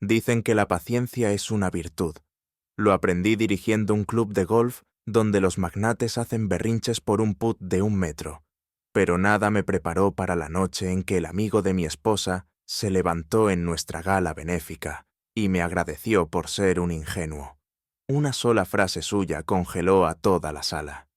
Dicen que la paciencia es una virtud. Lo aprendí dirigiendo un club de golf donde los magnates hacen berrinches por un put de 1 metro. Pero nada me preparó para la noche en que el amigo de mi esposa se levantó en nuestra gala benéfica y me agradeció por ser un ingenuo. Una sola frase suya congeló a toda la sala.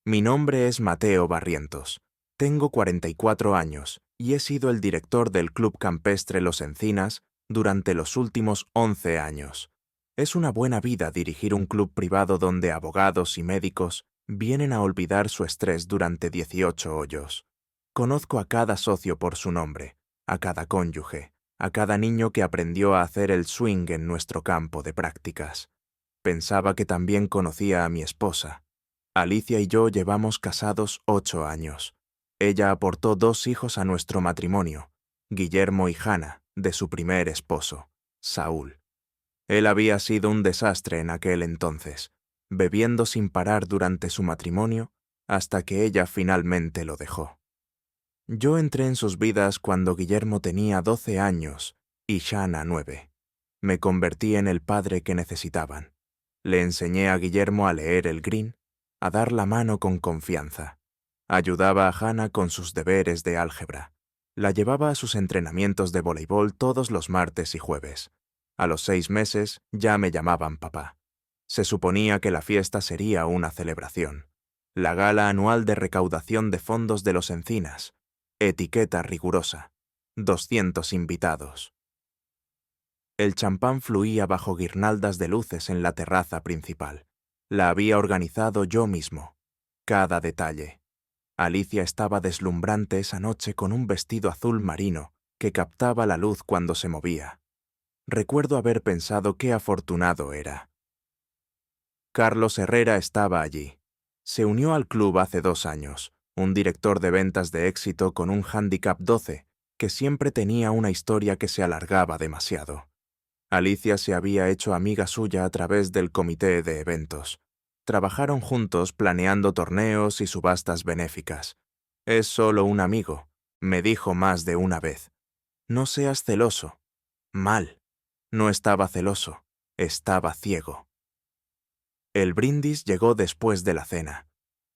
Mi nombre es Mateo Barrientos. Tengo 44 años y he sido el director del Club Campestre Los Encinas durante los últimos 11 años. Es una buena vida dirigir un club privado donde abogados y médicos vienen a olvidar su estrés durante 18 hoyos. Conozco a cada socio por su nombre, a cada cónyuge, a cada niño que aprendió a hacer el swing en nuestro campo de prácticas. Pensaba que también conocía a mi esposa. Alicia y yo llevamos casados 8 años. Ella aportó 2 hijos a nuestro matrimonio, Guillermo y Hannah, de su primer esposo, Saúl. Él había sido un desastre en aquel entonces, bebiendo sin parar durante su matrimonio hasta que ella finalmente lo dejó. Yo entré en sus vidas cuando Guillermo tenía 12 años y Hannah 9. Me convertí en el padre que necesitaban. Le enseñé a Guillermo a leer el green, a dar la mano con confianza. Ayudaba a Hannah con sus deberes de álgebra. La llevaba a sus entrenamientos de voleibol todos los martes y jueves. A los 6 meses ya me llamaban papá. Se suponía que la fiesta sería una celebración. La gala anual de recaudación de fondos de Los Encinas. Etiqueta rigurosa. 200 invitados. El champán fluía bajo guirnaldas de luces en la terraza principal. La había organizado yo mismo. Cada detalle. Alicia estaba deslumbrante esa noche con un vestido azul marino que captaba la luz cuando se movía. Recuerdo haber pensado qué afortunado era. Carlos Herrera estaba allí. Se unió al club hace 2 años, un director de ventas de éxito con un hándicap 12, que siempre tenía una historia que se alargaba demasiado. Alicia se había hecho amiga suya a través del comité de eventos. Trabajaron juntos planeando torneos y subastas benéficas. Es solo un amigo, me dijo más de una vez. No seas celoso. Mal. No estaba celoso, estaba ciego. El brindis llegó después de la cena.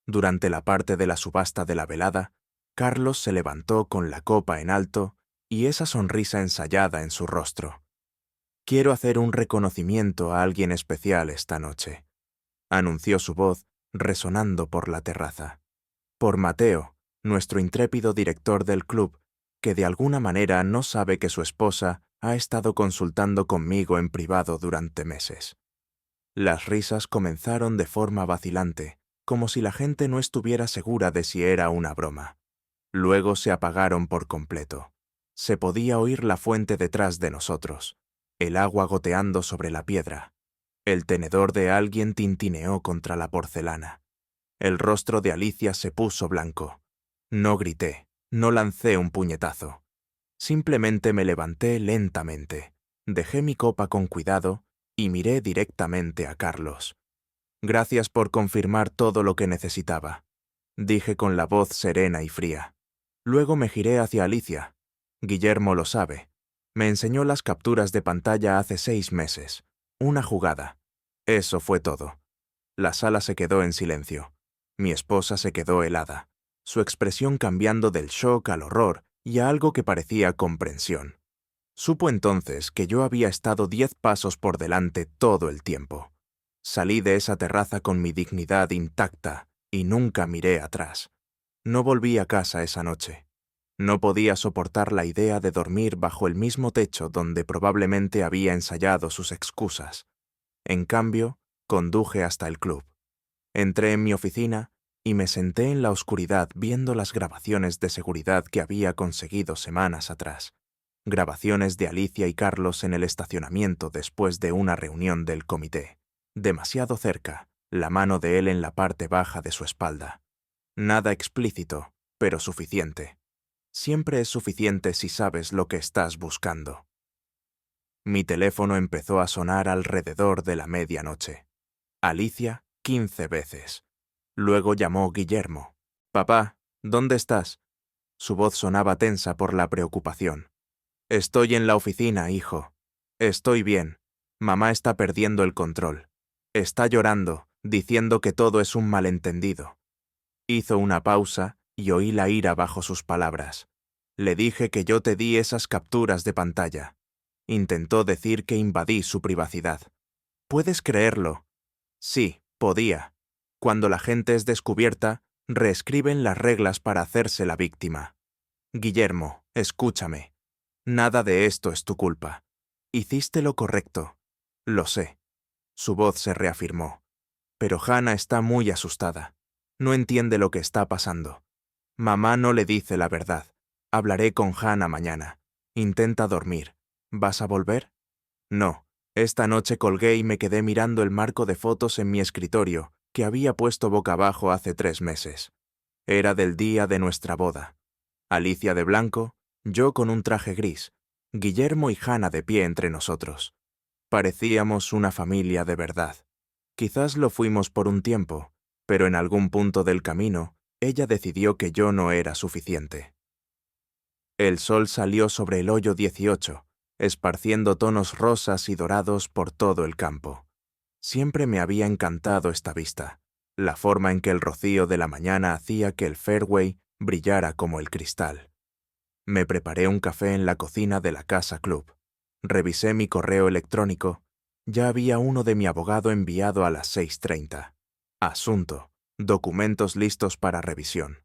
Durante la parte de la subasta de la velada, Carlos se levantó con la copa en alto y esa sonrisa ensayada en su rostro. Quiero hacer un reconocimiento a alguien especial esta noche, anunció su voz, resonando por la terraza. Por Mateo, nuestro intrépido director del club, que de alguna manera no sabe que su esposa ha estado consultando conmigo en privado durante meses. Las risas comenzaron de forma vacilante, como si la gente no estuviera segura de si era una broma. Luego se apagaron por completo. Se podía oír la fuente detrás de nosotros, el agua goteando sobre la piedra. El tenedor de alguien tintineó contra la porcelana. El rostro de Alicia se puso blanco. No grité, no lancé un puñetazo. Simplemente me levanté lentamente, dejé mi copa con cuidado y miré directamente a Carlos. Gracias por confirmar todo lo que necesitaba, dije con la voz serena y fría. Luego me giré hacia Alicia. Guillermo lo sabe. Me enseñó las capturas de pantalla hace 6 meses. Una jugada. Eso fue todo. La sala se quedó en silencio. Mi esposa se quedó helada, su expresión cambiando del shock al horror y a algo que parecía comprensión. Supo entonces que yo había estado 10 pasos por delante todo el tiempo. Salí de esa terraza con mi dignidad intacta y nunca miré atrás. No volví a casa esa noche. No podía soportar la idea de dormir bajo el mismo techo donde probablemente había ensayado sus excusas. En cambio, conduje hasta el club. Entré en mi oficina y me senté en la oscuridad viendo las grabaciones de seguridad que había conseguido semanas atrás. Grabaciones de Alicia y Carlos en el estacionamiento después de una reunión del comité. Demasiado cerca, la mano de él en la parte baja de su espalda. Nada explícito, pero suficiente. Siempre es suficiente si sabes lo que estás buscando. Mi teléfono empezó a sonar alrededor de la medianoche. Alicia, 15 veces. Luego llamó Guillermo. «Papá, ¿dónde estás?» Su voz sonaba tensa por la preocupación. Estoy en la oficina, hijo. Estoy bien. Mamá está perdiendo el control. Está llorando, diciendo que todo es un malentendido. Hizo una pausa y oí la ira bajo sus palabras. Le dije que yo te di esas capturas de pantalla. Intentó decir que invadí su privacidad. ¿Puedes creerlo? Sí, podía. Cuando la gente es descubierta, reescriben las reglas para hacerse la víctima. Guillermo, escúchame. Nada de esto es tu culpa. Hiciste lo correcto. Lo sé. Su voz se reafirmó. Pero Hannah está muy asustada. No entiende lo que está pasando. Mamá no le dice la verdad. Hablaré con Hannah mañana. Intenta dormir. ¿Vas a volver? No. Esta noche colgué y me quedé mirando el marco de fotos en mi escritorio, que había puesto boca abajo hace 3 meses. Era del día de nuestra boda. Alicia de blanco, yo con un traje gris, Guillermo y Hannah de pie entre nosotros. Parecíamos una familia de verdad. Quizás lo fuimos por un tiempo, pero en algún punto del camino, ella decidió que yo no era suficiente. El sol salió sobre el hoyo 18, esparciendo tonos rosas y dorados por todo el campo. Siempre me había encantado esta vista, la forma en que el rocío de la mañana hacía que el fairway brillara como el cristal. Me preparé un café en la cocina de la casa club. Revisé mi correo electrónico. Ya había uno de mi abogado enviado a las 6:30. Asunto: documentos listos para revisión.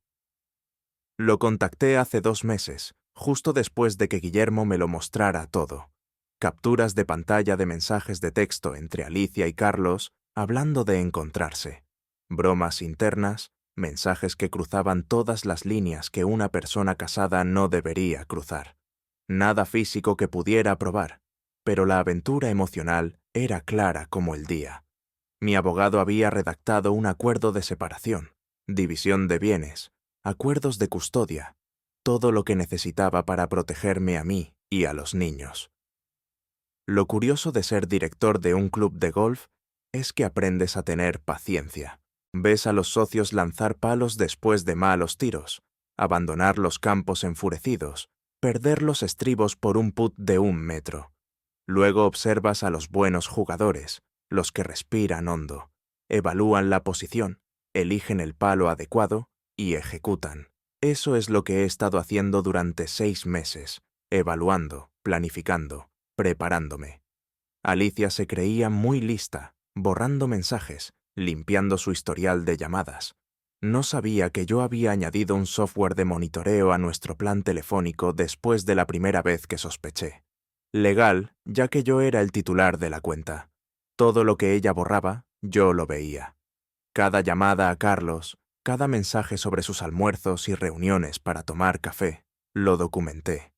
Lo contacté hace 2 meses, justo después de que Guillermo me lo mostrara todo. Capturas de pantalla de mensajes de texto entre Alicia y Carlos hablando de encontrarse. Bromas internas, mensajes que cruzaban todas las líneas que una persona casada no debería cruzar. Nada físico que pudiera probar, pero la aventura emocional era clara como el día. Mi abogado había redactado un acuerdo de separación, división de bienes, acuerdos de custodia, todo lo que necesitaba para protegerme a mí y a los niños. Lo curioso de ser director de un club de golf es que aprendes a tener paciencia. Ves a los socios lanzar palos después de malos tiros, abandonar los campos enfurecidos, perder los estribos por un putt de 1 metro. Luego observas a los buenos jugadores, los que respiran hondo, evalúan la posición, eligen el palo adecuado y ejecutan. Eso es lo que he estado haciendo durante 6 meses, evaluando, planificando, preparándome. Alicia se creía muy lista, borrando mensajes, limpiando su historial de llamadas. No sabía que yo había añadido un software de monitoreo a nuestro plan telefónico después de la primera vez que sospeché. Legal, ya que yo era el titular de la cuenta. Todo lo que ella borraba, yo lo veía. Cada llamada a Carlos, cada mensaje sobre sus almuerzos y reuniones para tomar café, lo documenté.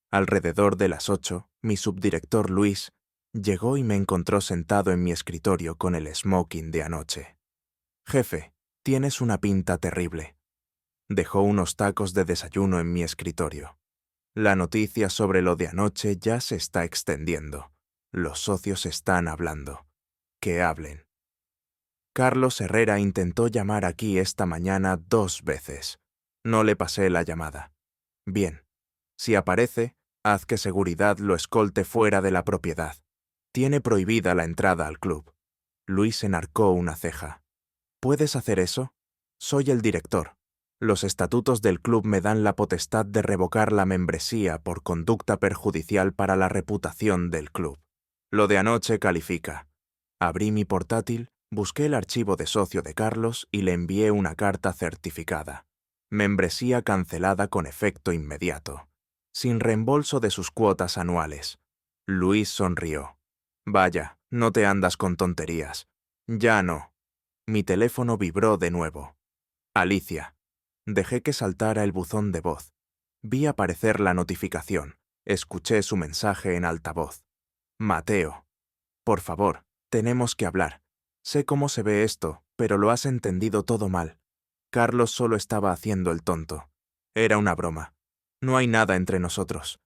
Alrededor de las 8, mi subdirector Luis llegó y me encontró sentado en mi escritorio con el smoking de anoche. «Jefe, tienes una pinta terrible». Dejó unos tacos de desayuno en mi escritorio. La noticia sobre lo de anoche ya se está extendiendo. Los socios están hablando. Que hablen. Carlos Herrera intentó llamar aquí esta mañana 2 veces. No le pasé la llamada. Bien. Si aparece, haz que seguridad lo escolte fuera de la propiedad. Tiene prohibida la entrada al club. Luis enarcó una ceja. ¿Puedes hacer eso? Soy el director. Los estatutos del club me dan la potestad de revocar la membresía por conducta perjudicial para la reputación del club. Lo de anoche califica. Abrí mi portátil, busqué el archivo de socio de Carlos y le envié una carta certificada. Membresía cancelada con efecto inmediato, sin reembolso de sus cuotas anuales. Luis sonrió. Vaya, no te andas con tonterías. Ya no. Mi teléfono vibró de nuevo. Alicia. Dejé que saltara el buzón de voz. Vi aparecer la notificación. Escuché su mensaje en altavoz. Mateo. Por favor, tenemos que hablar. Sé cómo se ve esto, pero lo has entendido todo mal. Carlos solo estaba haciendo el tonto. Era una broma. No hay nada entre nosotros.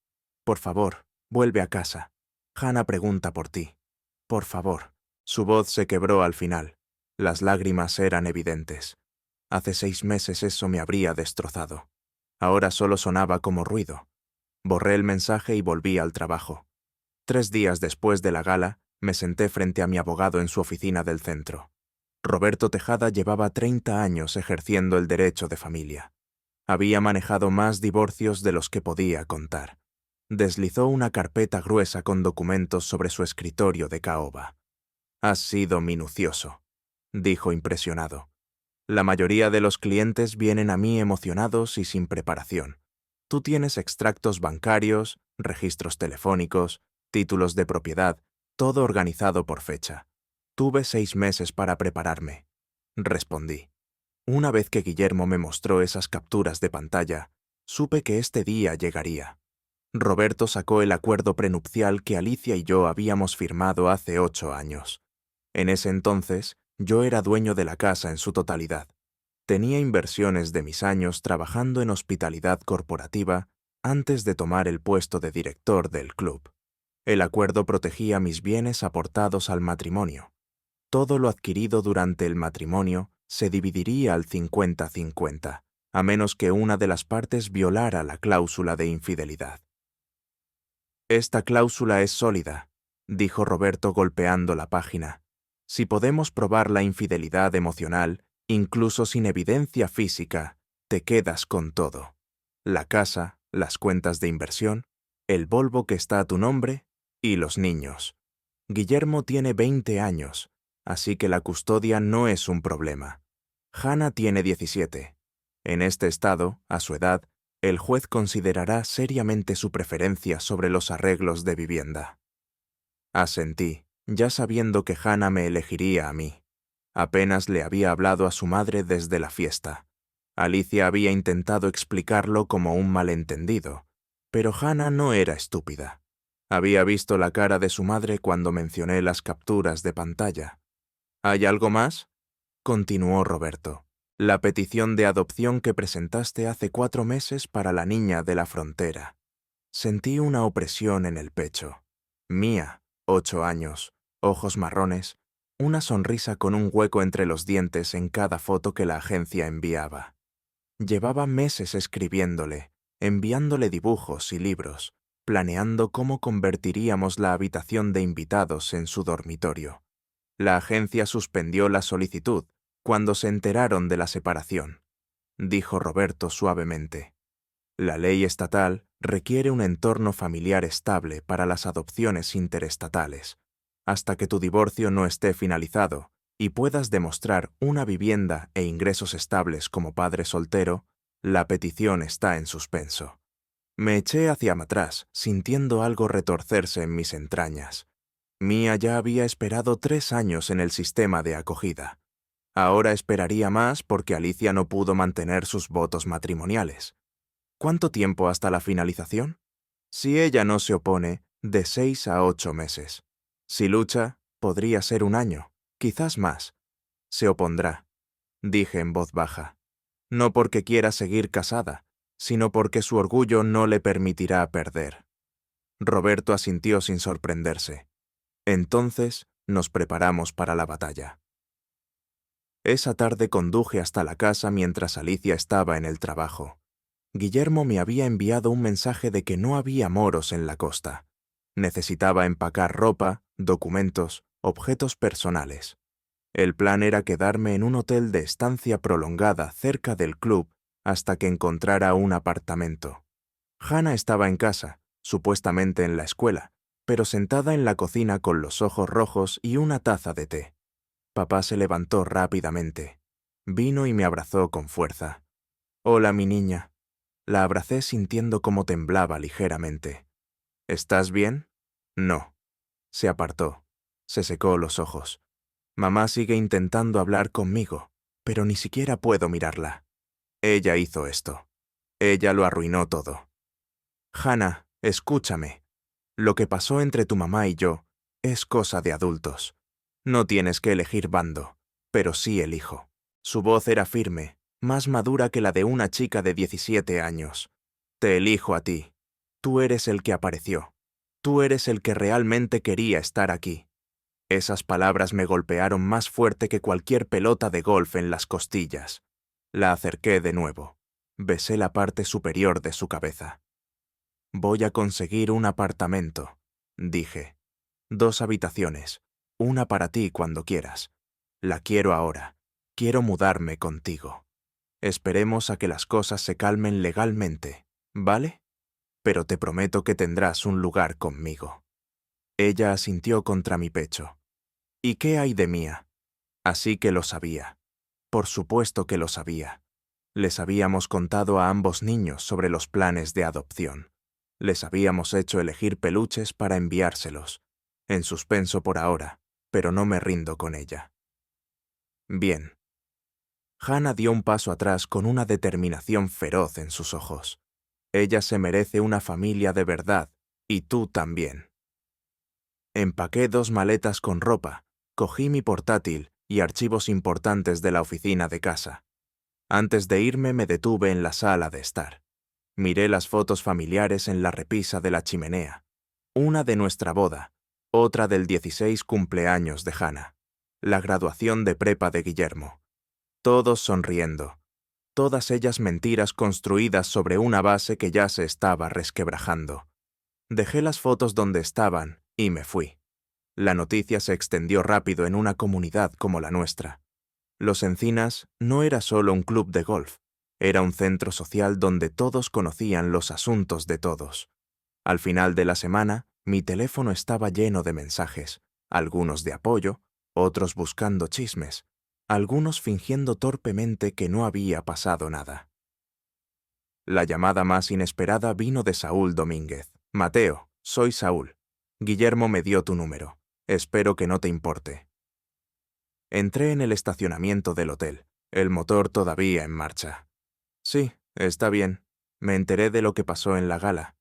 Por favor, vuelve a casa. Hannah pregunta por ti. Por favor. Su voz se quebró al final. Las lágrimas eran evidentes. Hace 6 meses eso me habría destrozado. Ahora solo sonaba como ruido. Borré el mensaje y volví al trabajo. 3 días después de la gala, me senté frente a mi abogado en su oficina del centro. Roberto Tejada llevaba 30 años ejerciendo el derecho de familia. Había manejado más divorcios de los que podía contar. Deslizó una carpeta gruesa con documentos sobre su escritorio de caoba. «Has sido minucioso», dijo impresionado. «La mayoría de los clientes vienen a mí emocionados y sin preparación. Tú tienes extractos bancarios, registros telefónicos, títulos de propiedad, todo organizado por fecha. Tuve 6 meses para prepararme», respondí. Una vez que Guillermo me mostró esas capturas de pantalla, supe que este día llegaría. Roberto sacó el acuerdo prenupcial que Alicia y yo habíamos firmado hace 8 años. En ese entonces, yo era dueño de la casa en su totalidad. Tenía inversiones de mis años trabajando en hospitalidad corporativa antes de tomar el puesto de director del club. El acuerdo protegía mis bienes aportados al matrimonio. Todo lo adquirido durante el matrimonio se dividiría al 50-50, a menos que una de las partes violara la cláusula de infidelidad. «Esta cláusula es sólida», dijo Roberto golpeando la página. «Si podemos probar la infidelidad emocional, incluso sin evidencia física, te quedas con todo. La casa, las cuentas de inversión, el Volvo que está a tu nombre y los niños. Guillermo tiene 20 años, así que la custodia no es un problema. Hannah tiene 17. En este estado, a su edad, el juez considerará seriamente su preferencia sobre los arreglos de vivienda». Asentí, ya sabiendo que Hannah me elegiría a mí. Apenas le había hablado a su madre desde la fiesta. Alicia había intentado explicarlo como un malentendido, pero Hannah no era estúpida. Había visto la cara de su madre cuando mencioné las capturas de pantalla. «¿Hay algo más?», continuó Roberto. «La petición de adopción que presentaste hace 4 meses para la niña de la frontera». Sentí una opresión en el pecho. Mía, 8 años, ojos marrones, una sonrisa con un hueco entre los dientes en cada foto que la agencia enviaba. Llevaba meses escribiéndole, enviándole dibujos y libros, planeando cómo convertiríamos la habitación de invitados en su dormitorio. La agencia suspendió la solicitud cuando se enteraron de la separación, dijo Roberto suavemente. La ley estatal requiere un entorno familiar estable para las adopciones interestatales, hasta que tu divorcio no esté finalizado y puedas demostrar una vivienda e ingresos estables como padre soltero, la petición está en suspenso. Me eché hacia atrás, sintiendo algo retorcerse en mis entrañas. Mía ya había esperado 3 años en el sistema de acogida. Ahora esperaría más porque Alicia no pudo mantener sus votos matrimoniales. ¿Cuánto tiempo hasta la finalización? Si ella no se opone, de 6 a 8 meses. Si lucha, podría ser 1 año, quizás más. Se opondrá, dije en voz baja. No porque quiera seguir casada, sino porque su orgullo no le permitirá perder. Roberto asintió sin sorprenderse. Entonces nos preparamos para la batalla. Esa tarde conduje hasta la casa mientras Alicia estaba en el trabajo. Guillermo me había enviado un mensaje de que no había moros en la costa. Necesitaba empacar ropa, documentos, objetos personales. El plan era quedarme en un hotel de estancia prolongada cerca del club hasta que encontrara un apartamento. Hannah estaba en casa, supuestamente en la escuela, pero sentada en la cocina con los ojos rojos y una taza de té. Papá se levantó rápidamente. Vino y me abrazó con fuerza. «Hola, mi niña». La abracé sintiendo cómo temblaba ligeramente. «¿Estás bien?» «No». Se apartó. Se secó los ojos. «Mamá sigue intentando hablar conmigo, pero ni siquiera puedo mirarla. Ella hizo esto. Ella lo arruinó todo». «Hannah, escúchame. Lo que pasó entre tu mamá y yo es cosa de adultos. No tienes que elegir bando, pero sí elijo». Su voz era firme, más madura que la de una chica de 17 años. «Te elijo a ti. Tú eres el que apareció. Tú eres el que realmente quería estar aquí». Esas palabras me golpearon más fuerte que cualquier pelota de golf en las costillas. La acerqué de nuevo. Besé la parte superior de su cabeza. Voy a conseguir un apartamento, dije. 2 habitaciones, una para ti cuando quieras. La quiero ahora. Quiero mudarme contigo. Esperemos a que las cosas se calmen legalmente, ¿vale? Pero te prometo que tendrás un lugar conmigo. Ella asintió contra mi pecho. ¿Y qué hay de mía? Así que lo sabía. Por supuesto que lo sabía. Les habíamos contado a ambos niños sobre los planes de adopción. Les habíamos hecho elegir peluches para enviárselos. En suspenso por ahora, pero no me rindo con ella. Bien. Hannah dio un paso atrás con una determinación feroz en sus ojos. Ella se merece una familia de verdad, y tú también. Empaqué 2 maletas con ropa, cogí mi portátil y archivos importantes de la oficina de casa. Antes de irme me detuve en la sala de estar. Miré las fotos familiares en la repisa de la chimenea. Una de nuestra boda, otra del 16 cumpleaños de Hannah, la graduación de prepa de Guillermo. Todos sonriendo. Todas ellas mentiras construidas sobre una base que ya se estaba resquebrajando. Dejé las fotos donde estaban y me fui. La noticia se extendió rápido en una comunidad como la nuestra. Los Encinas no era solo un club de golf, era un centro social donde todos conocían los asuntos de todos. Al final de la semana, mi teléfono estaba lleno de mensajes, algunos de apoyo, otros buscando chismes, algunos fingiendo torpemente que no había pasado nada. La llamada más inesperada vino de Saúl Domínguez. Mateo, soy Saúl. Guillermo me dio tu número. Espero que no te importe. Entré en el estacionamiento del hotel, el motor todavía en marcha. Sí, está bien. Me enteré de lo que pasó en la gala.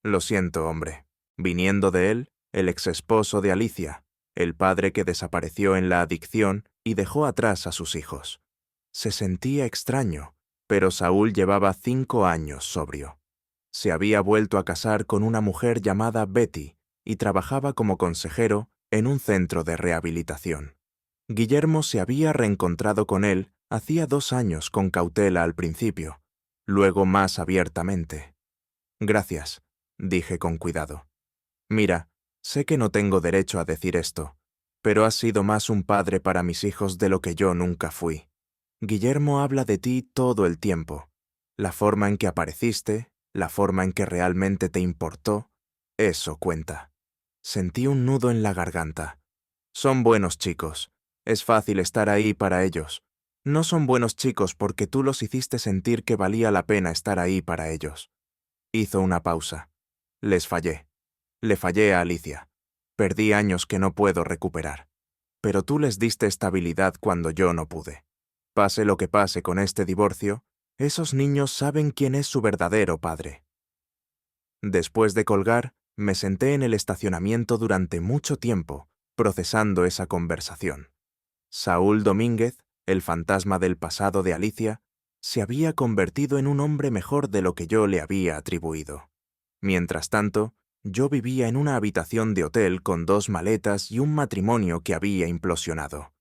Lo siento, hombre. Viniendo de él, el exesposo de Alicia, el padre que desapareció en la adicción y dejó atrás a sus hijos. Se sentía extraño, pero Saúl llevaba 5 años sobrio. Se había vuelto a casar con una mujer llamada Betty y trabajaba como consejero en un centro de rehabilitación. Guillermo se había reencontrado con él hacía 2 años con cautela al principio, luego más abiertamente. Gracias, dije con cuidado. Mira, sé que no tengo derecho a decir esto, pero has sido más un padre para mis hijos de lo que yo nunca fui. Guillermo habla de ti todo el tiempo. La forma en que apareciste, la forma en que realmente te importó, eso cuenta. Sentí un nudo en la garganta. Son buenos chicos. Es fácil estar ahí para ellos. No son buenos chicos porque tú los hiciste sentir que valía la pena estar ahí para ellos. Hizo una pausa. Les fallé. Le fallé a Alicia. Perdí años que no puedo recuperar. Pero tú les diste estabilidad cuando yo no pude. Pase lo que pase con este divorcio, esos niños saben quién es su verdadero padre. Después de colgar, me senté en el estacionamiento durante mucho tiempo, procesando esa conversación. Saúl Domínguez, el fantasma del pasado de Alicia, se había convertido en un hombre mejor de lo que yo le había atribuido. Mientras tanto, yo vivía en una habitación de hotel con 2 maletas y un matrimonio que había implosionado.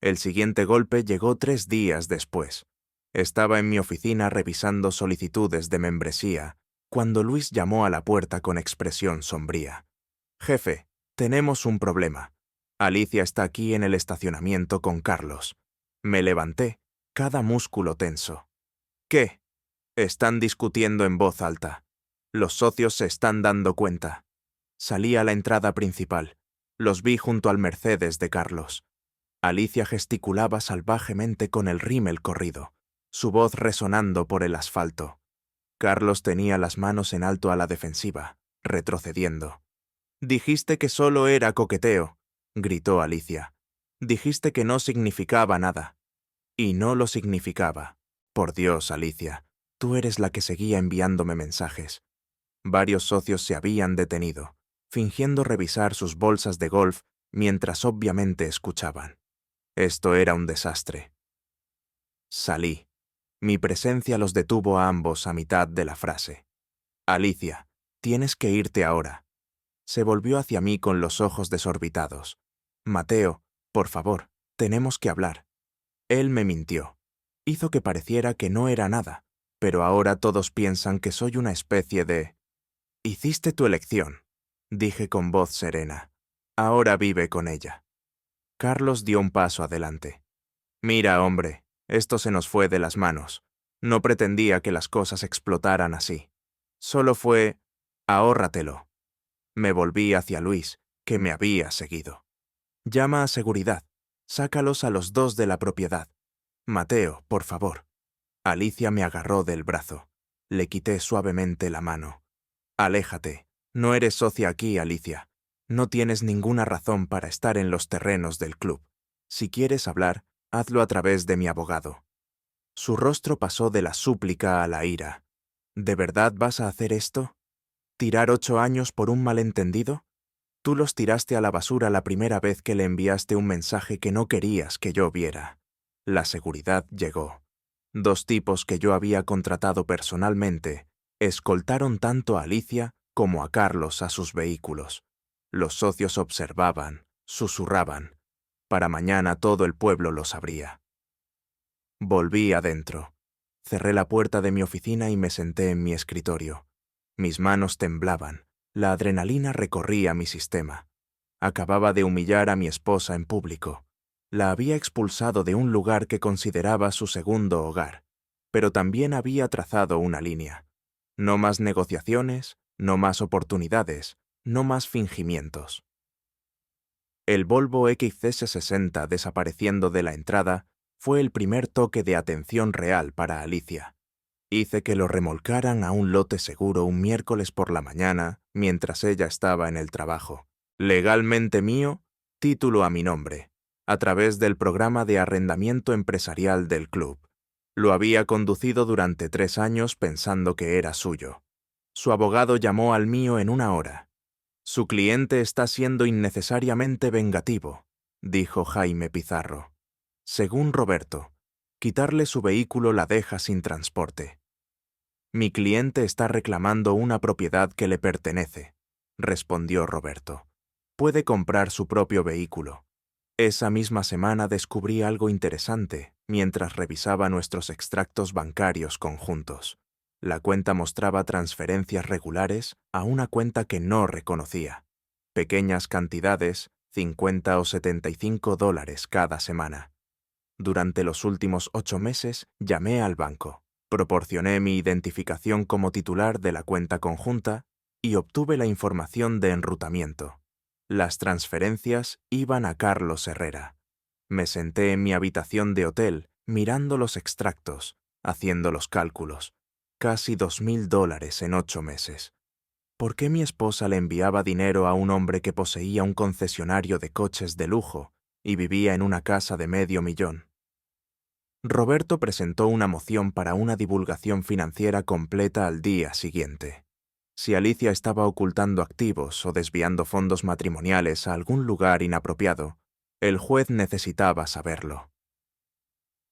El siguiente golpe llegó 3 días después. Estaba en mi oficina revisando solicitudes de membresía, cuando Luis llamó a la puerta con expresión sombría. «Jefe, tenemos un problema. Alicia está aquí en el estacionamiento con Carlos». Me levanté, cada músculo tenso. «¿Qué?» Están discutiendo en voz alta. Los socios se están dando cuenta. Salí a la entrada principal. Los vi junto al Mercedes de Carlos. Alicia gesticulaba salvajemente con el rímel corrido, su voz resonando por el asfalto. Carlos tenía las manos en alto a la defensiva, retrocediendo. «Dijiste que solo era coqueteo», gritó Alicia. «Dijiste que no significaba nada». Y no lo significaba. Por Dios, Alicia, tú eres la que seguía enviándome mensajes. Varios socios se habían detenido, fingiendo revisar sus bolsas de golf mientras obviamente escuchaban. Esto era un desastre. Salí. Mi presencia los detuvo a ambos a mitad de la frase. «Alicia, tienes que irte ahora». Se volvió hacia mí con los ojos desorbitados. «Mateo, por favor, tenemos que hablar». Él me mintió. Hizo que pareciera que no era nada, pero ahora todos piensan que soy una especie de... Hiciste tu elección, dije con voz serena. Ahora vive con ella. Carlos dio un paso adelante. Mira, hombre, esto se nos fue de las manos. No pretendía que las cosas explotaran así. Solo fue... ahórratelo. Me volví hacia Luis, que me había seguido. Llama a seguridad. Sácalos a los dos de la propiedad. Mateo, por favor. Alicia me agarró del brazo. Le quité suavemente la mano. Aléjate. No eres socia aquí, Alicia. No tienes ninguna razón para estar en los terrenos del club. Si quieres hablar, hazlo a través de mi abogado. Su rostro pasó de la súplica a la ira. ¿De verdad vas a hacer esto? ¿Tirar 8 años por un malentendido? Tú los tiraste a la basura la primera vez que le enviaste un mensaje que no querías que yo viera. La seguridad llegó. 2 tipos que yo había contratado personalmente escoltaron tanto a Alicia como a Carlos a sus vehículos. Los socios observaban, susurraban. Para mañana todo el pueblo lo sabría. Volví adentro. Cerré la puerta de mi oficina y me senté en mi escritorio. Mis manos temblaban. La adrenalina recorría mi sistema. Acababa de humillar a mi esposa en público. La había expulsado de un lugar que consideraba su segundo hogar, pero también había trazado una línea. No más negociaciones, no más oportunidades, no más fingimientos. El Volvo XC60 desapareciendo de la entrada fue el primer toque de atención real para Alicia. Hice que lo remolcaran a un lote seguro un miércoles por la mañana mientras ella estaba en el trabajo. Legalmente mío, título a mi nombre, a través del programa de arrendamiento empresarial del club. Lo había conducido durante 3 años pensando que era suyo. Su abogado llamó al mío en 1 hora. Su cliente está siendo innecesariamente vengativo, dijo Jaime Pizarro. Según Roberto, quitarle su vehículo la deja sin transporte. Mi cliente está reclamando una propiedad que le pertenece, respondió Roberto. Puede comprar su propio vehículo. Esa misma semana descubrí algo interesante mientras revisaba nuestros extractos bancarios conjuntos. La cuenta mostraba transferencias regulares a una cuenta que no reconocía. Pequeñas cantidades, 50 o 75 dólares cada semana. Durante los últimos 8 meses llamé al banco, proporcioné mi identificación como titular de la cuenta conjunta y obtuve la información de enrutamiento. Las transferencias iban a Carlos Herrera. Me senté en mi habitación de hotel mirando los extractos, haciendo los cálculos. Casi 2.000 dólares en 8 meses. ¿Por qué mi esposa le enviaba dinero a un hombre que poseía un concesionario de coches de lujo y vivía en una casa de $500,000? Roberto presentó una moción para una divulgación financiera completa al día siguiente. Si Alicia estaba ocultando activos o desviando fondos matrimoniales a algún lugar inapropiado, el juez necesitaba saberlo.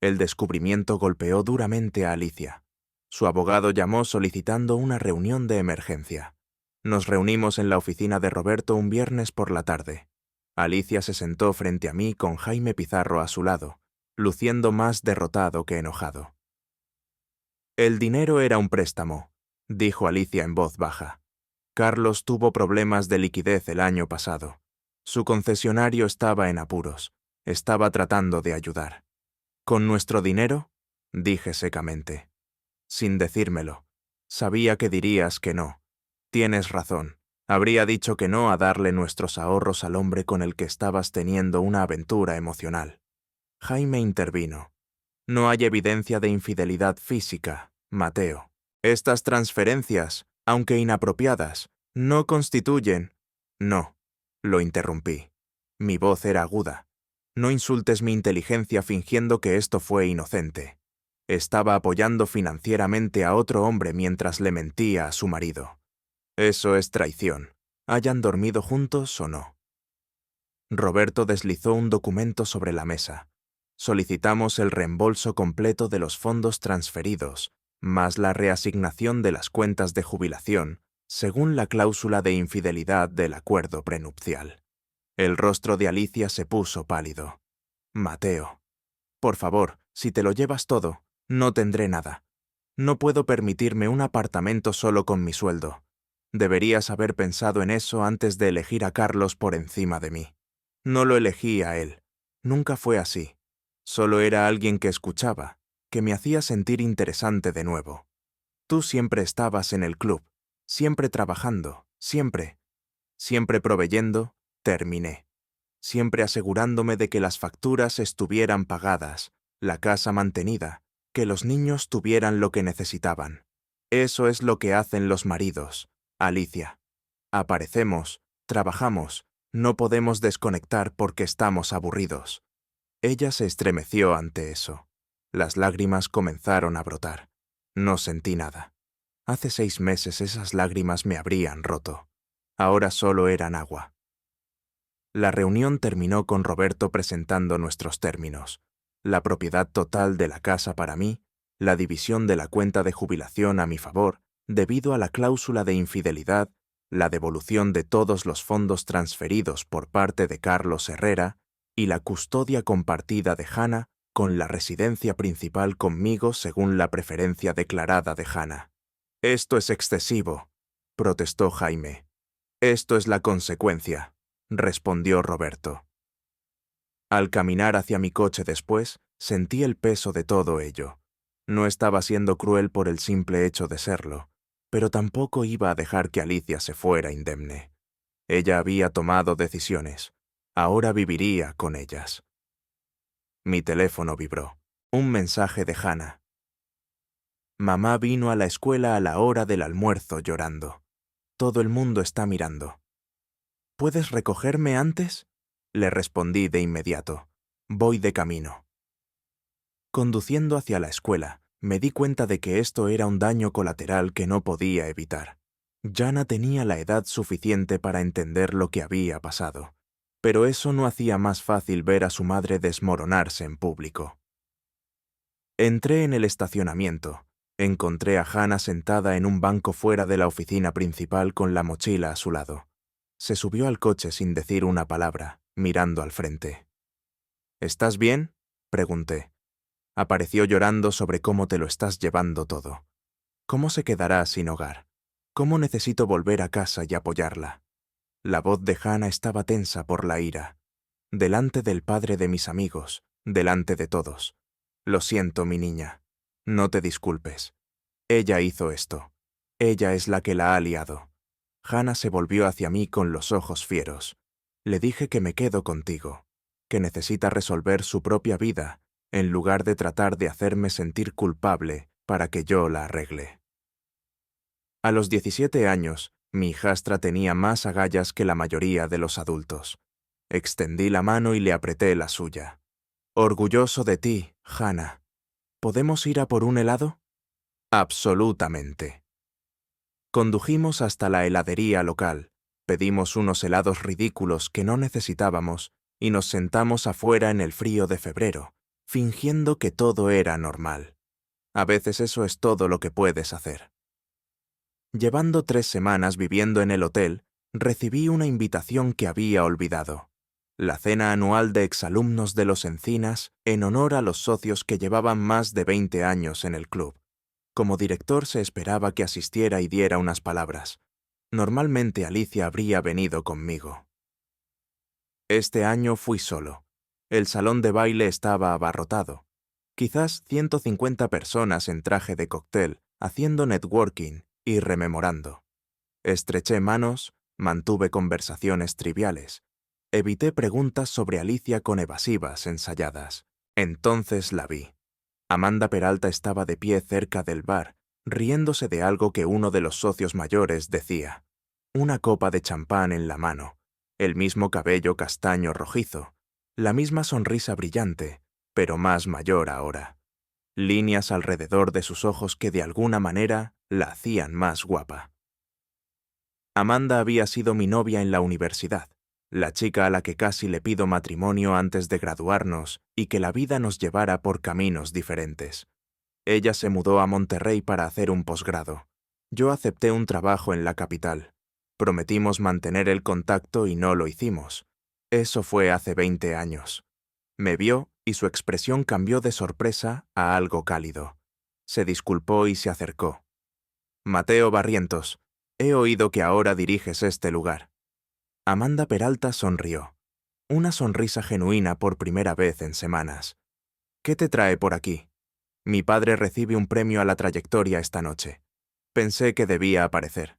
El descubrimiento golpeó duramente a Alicia. Su abogado llamó solicitando una reunión de emergencia. Nos reunimos en la oficina de Roberto un viernes por la tarde. Alicia se sentó frente a mí con Jaime Pizarro a su lado, luciendo más derrotado que enojado. El dinero era un préstamo, dijo Alicia en voz baja. Carlos tuvo problemas de liquidez el año pasado. Su concesionario estaba en apuros. Estaba tratando de ayudar. ¿Con nuestro dinero? Dije secamente. Sin decírmelo. Sabía que dirías que no. Tienes razón. Habría dicho que no a darle nuestros ahorros al hombre con el que estabas teniendo una aventura emocional. Jaime intervino. No hay evidencia de infidelidad física, Mateo. Estas transferencias, aunque inapropiadas, no constituyen... No, lo interrumpí. Mi voz era aguda. No insultes mi inteligencia fingiendo que esto fue inocente. Estaba apoyando financieramente a otro hombre mientras le mentía a su marido. Eso es traición, hayan dormido juntos o no. Roberto deslizó un documento sobre la mesa. Solicitamos el reembolso completo de los fondos transferidos, más la reasignación de las cuentas de jubilación, según la cláusula de infidelidad del acuerdo prenupcial. El rostro de Alicia se puso pálido. Mateo, por favor, si te lo llevas todo, no tendré nada. No puedo permitirme un apartamento solo con mi sueldo. Deberías haber pensado en eso antes de elegir a Carlos por encima de mí. No lo elegí a él. Nunca fue así. Solo era alguien que escuchaba, que me hacía sentir interesante de nuevo. Tú siempre estabas en el club, siempre trabajando, siempre proveyendo, terminé. Siempre asegurándome de que las facturas estuvieran pagadas, la casa mantenida, que los niños tuvieran lo que necesitaban. Eso es lo que hacen los maridos, Alicia. Aparecemos, trabajamos, no podemos desconectar porque estamos aburridos. Ella se estremeció ante eso. Las lágrimas comenzaron a brotar. No sentí nada. Hace 6 meses esas lágrimas me habrían roto. Ahora solo eran agua. La reunión terminó con Roberto presentando nuestros términos: la propiedad total de la casa para mí, la división de la cuenta de jubilación a mi favor, debido a la cláusula de infidelidad, la devolución de todos los fondos transferidos por parte de Carlos Herrera y la custodia compartida de Hannah con la residencia principal conmigo según la preferencia declarada de Hannah. «Esto es excesivo», protestó Jaime. «Esto es la consecuencia», respondió Roberto. Al caminar hacia mi coche después, sentí el peso de todo ello. No estaba siendo cruel por el simple hecho de serlo, pero tampoco iba a dejar que Alicia se fuera indemne. Ella había tomado decisiones. Ahora viviría con ellas. Mi teléfono vibró. Un mensaje de Hannah. Mamá vino a la escuela a la hora del almuerzo llorando. Todo el mundo está mirando. ¿Puedes recogerme antes? Le respondí de inmediato. Voy de camino. Conduciendo hacia la escuela, me di cuenta de que esto era un daño colateral que no podía evitar. Jana tenía la edad suficiente para entender lo que había pasado, pero eso no hacía más fácil ver a su madre desmoronarse en público. Entré en el estacionamiento. Encontré a Hannah sentada en un banco fuera de la oficina principal con la mochila a su lado. Se subió al coche sin decir una palabra, mirando al frente. ¿Estás bien?, pregunté. Apareció llorando sobre cómo te lo estás llevando todo. ¿Cómo se quedará sin hogar? ¿Cómo necesito volver a casa y apoyarla? La voz de Hannah estaba tensa por la ira. Delante del padre de mis amigos, delante de todos. Lo siento, mi niña. No te disculpes. Ella hizo esto. Ella es la que la ha liado. Hannah se volvió hacia mí con los ojos fieros. Le dije que me quedo contigo, que necesita resolver su propia vida, en lugar de tratar de hacerme sentir culpable para que yo la arregle. A los 17 años, mi hijastra tenía más agallas que la mayoría de los adultos. Extendí la mano y le apreté la suya. Orgulloso de ti, Hannah. ¿Podemos ir a por un helado? Absolutamente. Condujimos hasta la heladería local, pedimos unos helados ridículos que no necesitábamos y nos sentamos afuera en el frío de febrero, fingiendo que todo era normal. A veces eso es todo lo que puedes hacer. Llevando 3 semanas viviendo en el hotel, recibí una invitación que había olvidado. La cena anual de exalumnos de Los Encinas en honor a los socios que llevaban más de 20 años en el club. Como director se esperaba que asistiera y diera unas palabras. Normalmente Alicia habría venido conmigo. Este año fui solo. El salón de baile estaba abarrotado. Quizás 150 personas en traje de cóctel, haciendo networking y rememorando. Estreché manos, mantuve conversaciones triviales. Evité preguntas sobre Alicia con evasivas ensayadas. Entonces la vi. Amanda Peralta estaba de pie cerca del bar, riéndose de algo que uno de los socios mayores decía. Una copa de champán en la mano, el mismo cabello castaño rojizo, la misma sonrisa brillante, pero más mayor ahora. Líneas alrededor de sus ojos que de alguna manera la hacían más guapa. Amanda había sido mi novia en la universidad, la chica a la que casi le pido matrimonio antes de graduarnos y que la vida nos llevara por caminos diferentes. Ella se mudó a Monterrey para hacer un posgrado. Yo acepté un trabajo en la capital. Prometimos mantener el contacto y no lo hicimos. Eso fue hace 20 años. Me vio y su expresión cambió de sorpresa a algo cálido. Se disculpó y se acercó. Mateo Barrientos, He oído que ahora diriges este lugar. Amanda Peralta sonrió. Una sonrisa genuina por primera vez en semanas. ¿Qué te trae por aquí? Mi padre recibe un premio a la trayectoria esta noche. Pensé que debía aparecer.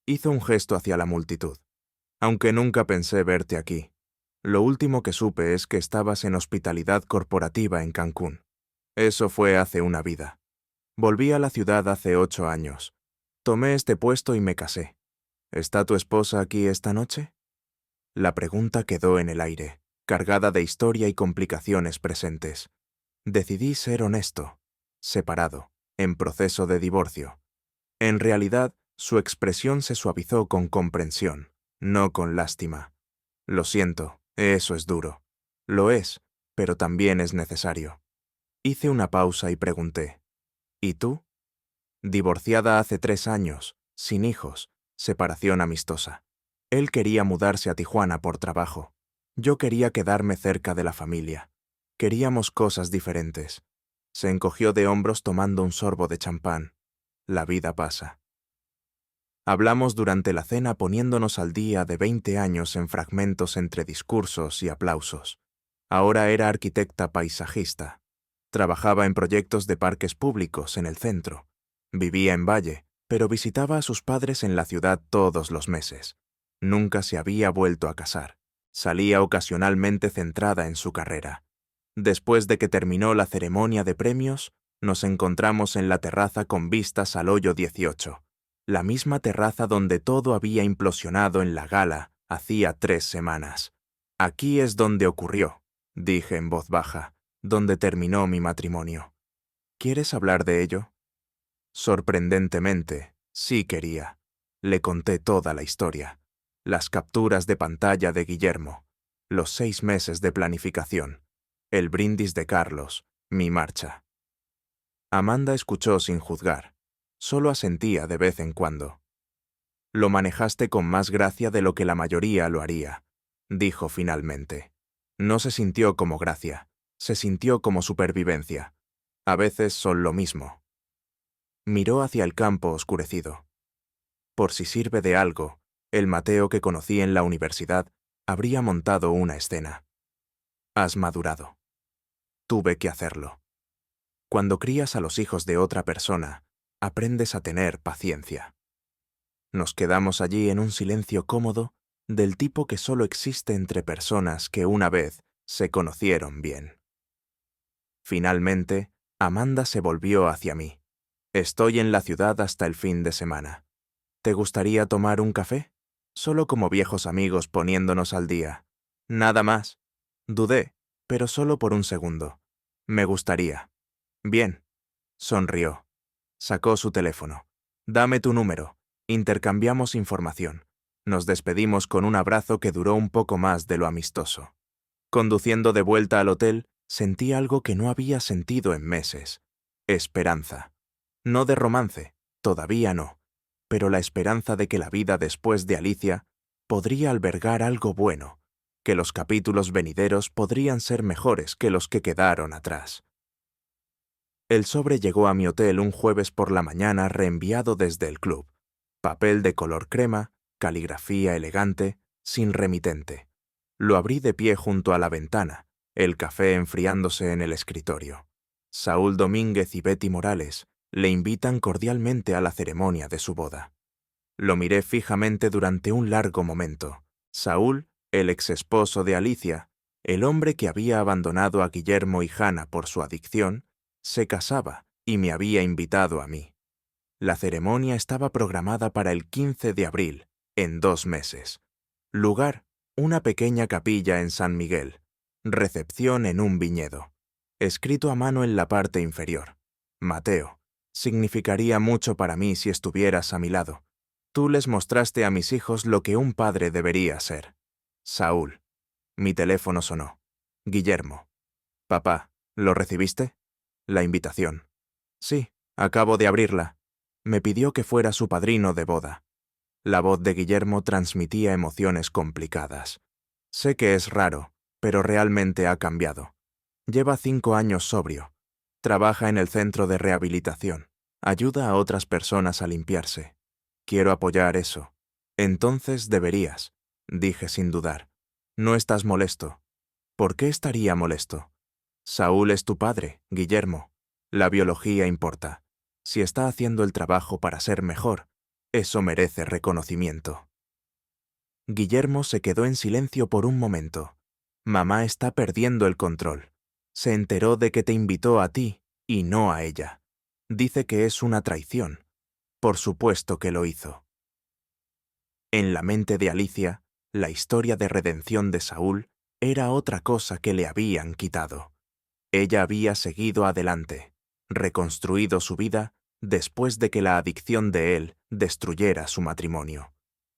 Hizo un gesto hacia la multitud. Aunque nunca pensé verte aquí. Lo último que supe es que estabas en hospitalidad corporativa en Cancún. Eso fue hace una vida. Volví a la ciudad hace 8 años. Tomé este puesto y me casé. ¿Está tu esposa aquí esta noche? La pregunta quedó en el aire, cargada de historia y complicaciones presentes. Decidí ser honesto, separado, en proceso de divorcio. En realidad, su expresión se suavizó con comprensión, no con lástima. Lo siento, eso es duro. Lo es, pero también es necesario. Hice una pausa y pregunté, ¿y tú? Divorciada hace 3 años, sin hijos, separación amistosa. Él quería mudarse a Tijuana por trabajo. Yo quería quedarme cerca de la familia. Queríamos cosas diferentes. Se encogió de hombros tomando un sorbo de champán. La vida pasa. Hablamos durante la cena poniéndonos al día de 20 años en fragmentos entre discursos y aplausos. Ahora era arquitecta paisajista. Trabajaba en proyectos de parques públicos en el centro. Vivía en Valle, pero visitaba a sus padres en la ciudad todos los meses. Nunca se había vuelto a casar. Salía ocasionalmente centrada en su carrera. Después de que terminó la ceremonia de premios, nos encontramos en la terraza con vistas al hoyo 18, la misma terraza donde todo había implosionado en la gala hacía 3 semanas. Aquí es donde ocurrió, dije en voz baja, donde terminó mi matrimonio. ¿Quieres hablar de ello? Sorprendentemente, sí quería. Le conté toda la historia. Las capturas de pantalla de Guillermo, los 6 meses de planificación, el brindis de Carlos, mi marcha. Amanda escuchó sin juzgar. Solo asentía de vez en cuando. Lo manejaste con más gracia de lo que la mayoría lo haría, dijo finalmente. No se sintió como gracia, se sintió como supervivencia. A veces son lo mismo. Miró hacia el campo oscurecido. Por si sirve de algo, el Mateo que conocí en la universidad habría montado una escena. Has madurado. Tuve que hacerlo. Cuando crías a los hijos de otra persona, aprendes a tener paciencia. Nos quedamos allí en un silencio cómodo, del tipo que solo existe entre personas que una vez se conocieron bien. Finalmente, Amanda se volvió hacia mí. Estoy en la ciudad hasta el fin de semana. ¿Te gustaría tomar un café? Solo como viejos amigos poniéndonos al día. Nada más. Dudé, pero solo por un segundo. Me gustaría. Bien. Sonrió. Sacó su teléfono. Dame tu número. Intercambiamos información. Nos despedimos con un abrazo que duró un poco más de lo amistoso. Conduciendo de vuelta al hotel, sentí algo que no había sentido en meses. Esperanza. No de romance, todavía no, pero la esperanza de que la vida después de Alicia podría albergar algo bueno, que los capítulos venideros podrían ser mejores que los que quedaron atrás. El sobre llegó a mi hotel un jueves por la mañana reenviado desde el club. Papel de color crema, caligrafía elegante, sin remitente. Lo abrí de pie junto a la ventana, el café enfriándose en el escritorio. Saúl Domínguez y Betty Morales le invitan cordialmente a la ceremonia de su boda. Lo miré fijamente durante un largo momento. Saúl, el exesposo de Alicia, el hombre que había abandonado a Guillermo y Hannah por su adicción, se casaba y me había invitado a mí. La ceremonia estaba programada para el 15 de abril, en 2 meses. Lugar, una pequeña capilla en San Miguel. Recepción en un viñedo. Escrito a mano en la parte inferior. Mateo, significaría mucho para mí si estuvieras a mi lado. Tú les mostraste a mis hijos lo que un padre debería ser. Saúl. Mi teléfono sonó. Guillermo. Papá, ¿lo recibiste? La invitación. Sí, acabo de abrirla. Me pidió que fuera su padrino de boda. La voz de Guillermo transmitía emociones complicadas. Sé que es raro, pero realmente ha cambiado. Lleva 5 años sobrio. Trabaja en el centro de rehabilitación. Ayuda a otras personas a limpiarse. Quiero apoyar eso. Entonces deberías, dije sin dudar. No estás molesto. ¿Por qué estaría molesto? Saúl es tu padre, Guillermo. La biología importa. Si está haciendo el trabajo para ser mejor, eso merece reconocimiento. Guillermo se quedó en silencio por un momento. Mamá está perdiendo el control. Se enteró de que te invitó a ti y no a ella. Dice que es una traición. Por supuesto que lo hizo. En la mente de Alicia, la historia de redención de Saúl era otra cosa que le habían quitado. Ella había seguido adelante, reconstruido su vida después de que la adicción de él destruyera su matrimonio.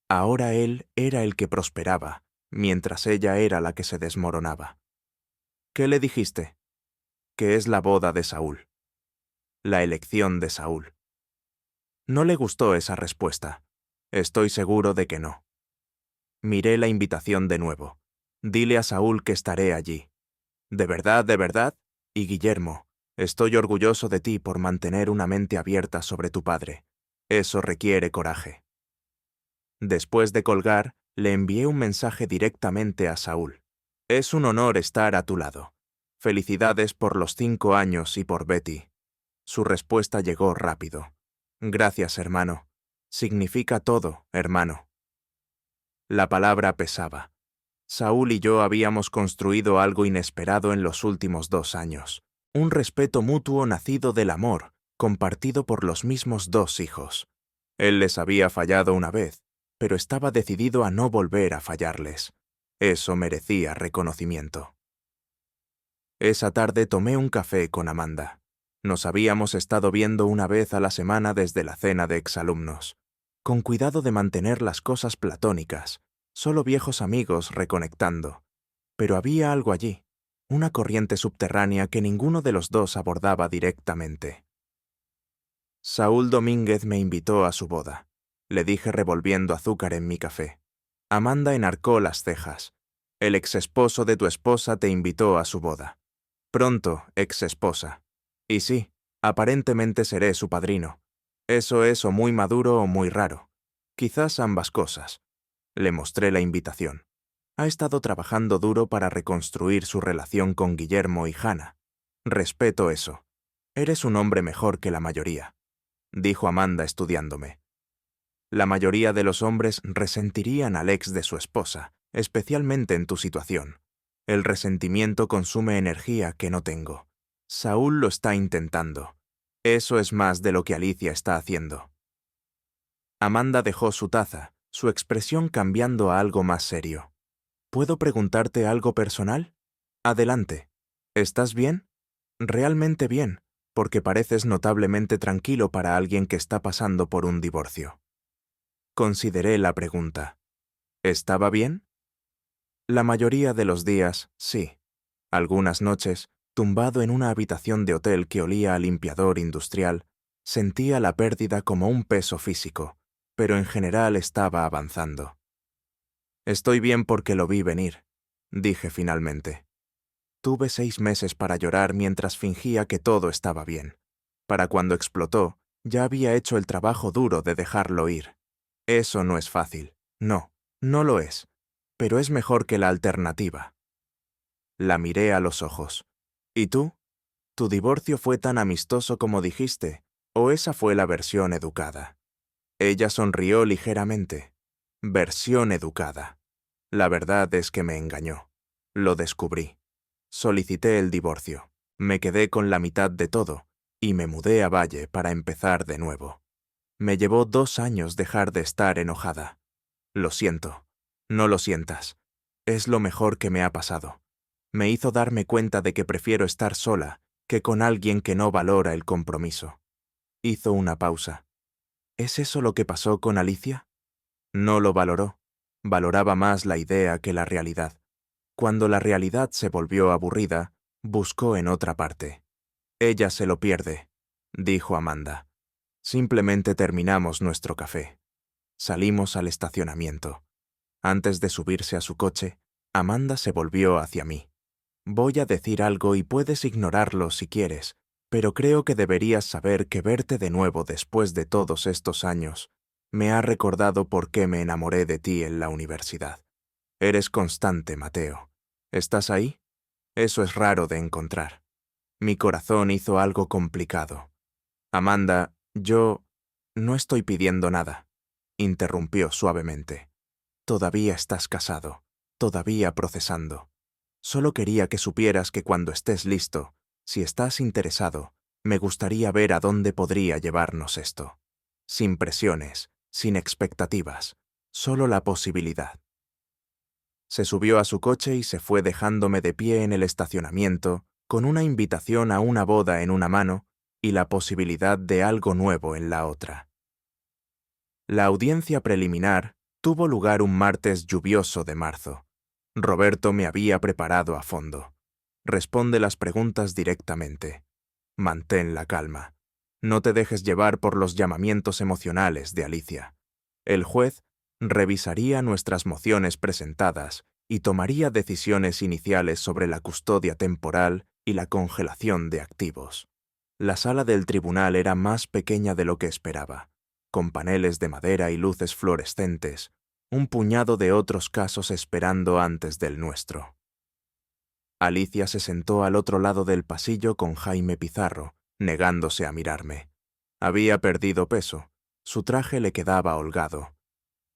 Ahora él era el que prosperaba, mientras ella era la que se desmoronaba. ¿Qué le dijiste? Que es la boda de Saúl. La elección de Saúl. No le gustó esa respuesta. Estoy seguro de que no. Miré la invitación de nuevo. Dile a Saúl que estaré allí. ¿De verdad, de verdad? Y Guillermo, estoy orgulloso de ti por mantener una mente abierta sobre tu padre. Eso requiere coraje. Después de colgar, le envié un mensaje directamente a Saúl. Es un honor estar a tu lado. Felicidades por los 5 años y por Betty. Su respuesta llegó rápido. Gracias, hermano. Significa todo, hermano. La palabra pesaba. Saúl y yo habíamos construido algo inesperado en los últimos 2 años. Un respeto mutuo nacido del amor, compartido por los mismos 2 hijos. Él les había fallado una vez, pero estaba decidido a no volver a fallarles. Eso merecía reconocimiento. Esa tarde tomé un café con Amanda. Nos habíamos estado viendo una vez a la semana desde la cena de exalumnos, con cuidado de mantener las cosas platónicas, solo viejos amigos reconectando. Pero había algo allí, una corriente subterránea que ninguno de los dos abordaba directamente. Saúl Domínguez me invitó a su boda, le dije revolviendo azúcar en mi café. Amanda enarcó las cejas. El exesposo de tu esposa te invitó a su boda. Pronto, exesposa. Y sí, aparentemente seré su padrino. Eso es o muy maduro o muy raro. Quizás ambas cosas. Le mostré la invitación. Ha estado trabajando duro para reconstruir su relación con Guillermo y Hannah. Respeto eso. Eres un hombre mejor que la mayoría, dijo Amanda estudiándome. La mayoría de los hombres resentirían al ex de su esposa, especialmente en tu situación. El resentimiento consume energía que no tengo. Saúl lo está intentando. Eso es más de lo que Alicia está haciendo. Amanda dejó su taza, su expresión cambiando a algo más serio. ¿Puedo preguntarte algo personal? Adelante. ¿Estás bien? Realmente bien, porque pareces notablemente tranquilo para alguien que está pasando por un divorcio. Consideré la pregunta. ¿Estaba bien? La mayoría de los días, sí. Algunas noches, tumbado en una habitación de hotel que olía a limpiador industrial, sentía la pérdida como un peso físico, pero en general estaba avanzando. Estoy bien porque lo vi venir, dije finalmente. Tuve 6 meses para llorar mientras fingía que todo estaba bien. Para cuando explotó, ya había hecho el trabajo duro de dejarlo ir. Eso no es fácil. No, no lo es. Pero es mejor que la alternativa. La miré a los ojos. ¿Y tú? ¿Tu divorcio fue tan amistoso como dijiste, o esa fue la versión educada? Ella sonrió ligeramente. Versión educada. La verdad es que me engañó. Lo descubrí. Solicité el divorcio. Me quedé con la mitad de todo, y me mudé a Valle para empezar de nuevo. Me llevó 2 años dejar de estar enojada. Lo siento. No lo sientas. Es lo mejor que me ha pasado. Me hizo darme cuenta de que prefiero estar sola que con alguien que no valora el compromiso. Hizo una pausa. ¿Es eso lo que pasó con Alicia? No lo valoró. Valoraba más la idea que la realidad. Cuando la realidad se volvió aburrida, buscó en otra parte. Ella se lo pierde, dijo Amanda. Simplemente terminamos nuestro café. Salimos al estacionamiento. Antes de subirse a su coche, Amanda se volvió hacia mí. Voy a decir algo y puedes ignorarlo si quieres, pero creo que deberías saber que verte de nuevo después de todos estos años me ha recordado por qué me enamoré de ti en la universidad. Eres constante, Mateo. ¿Estás ahí? Eso es raro de encontrar. Mi corazón hizo algo complicado. Amanda, yo no estoy pidiendo nada, interrumpió suavemente. Todavía estás casado, todavía procesando. Solo quería que supieras que cuando estés listo, si estás interesado, me gustaría ver a dónde podría llevarnos esto. Sin presiones, sin expectativas, solo la posibilidad. Se subió a su coche y se fue dejándome de pie en el estacionamiento, con una invitación a una boda en una mano y la posibilidad de algo nuevo en la otra. La audiencia preliminar tuvo lugar un martes lluvioso de marzo. Roberto me había preparado a fondo. Responde las preguntas directamente. Mantén la calma. No te dejes llevar por los llamamientos emocionales de Alicia. El juez revisaría nuestras mociones presentadas y tomaría decisiones iniciales sobre la custodia temporal y la congelación de activos. La sala del tribunal era más pequeña de lo que esperaba, con paneles de madera y luces fluorescentes, un puñado de otros casos esperando antes del nuestro. Alicia se sentó al otro lado del pasillo con Jaime Pizarro, negándose a mirarme. Había perdido peso, su traje le quedaba holgado.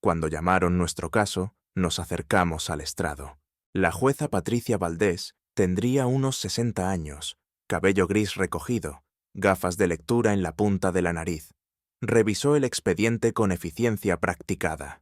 Cuando llamaron nuestro caso, nos acercamos al estrado. La jueza Patricia Valdés tendría unos 60 años, cabello gris recogido, gafas de lectura en la punta de la nariz. Revisó el expediente con eficiencia practicada.